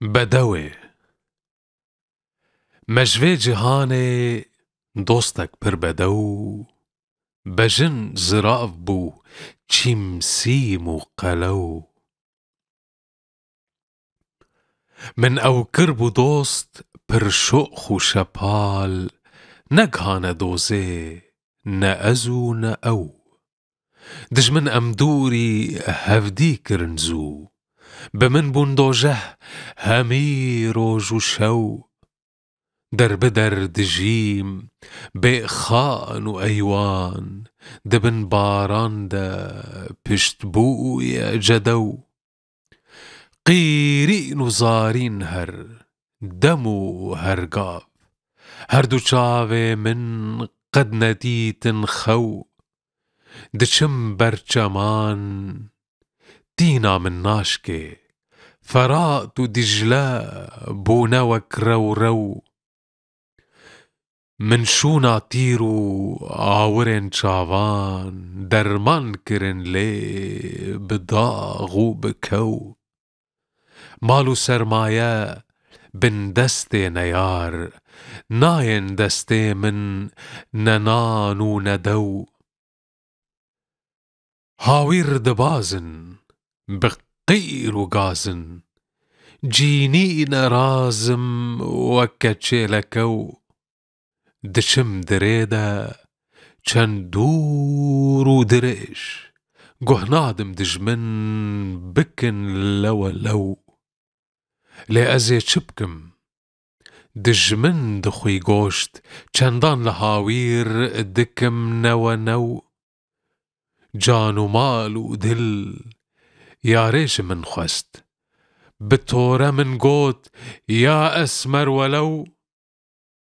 بدوي مجوي جهاني دوستك پر بدو بجن زراف بو چیم سیم و قلو من او کربو دوست پر شوخ و شپال نگهانه دوزه نه ازو نه او دجمن ام دوری هفدی کرنزو بمن بوندوجه همي روج و شو در بدر دجيم بإخان وأيوان دبن باران دا پشت بويا جدو قيرين وزارين هر دمو هرقاف هر دو چاوه من قد نديتن خو دچم برچمان دينا من ناشكي فرات و دجلا بونوك رو رو من شونا تيرو آورن چاوان درمان کرن لي بداغ و بكو مالو سرمایه بن دست نیار ناین دست من ننان و ندو هاویر دبازن بقير و غازن جينين رازم وكتشيلكو دشم دريدا چند دور و درش گهنادم دجمن بكن لو لو لأزي چبكم دجمن دخوي گوشت چندان لهاوير دكم نو نو جان و مال و دل ياريش من خست بطوره من قوت يا اسمر ولو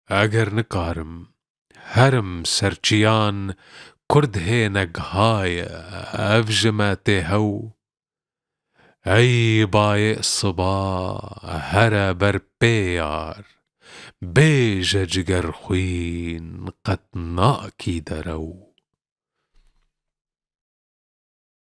اگر نکارم هرم سرچیان کرد هینگ های افجمت هو ای بای صبا هر بر پیار بیج جگر خوین قد ناکی درو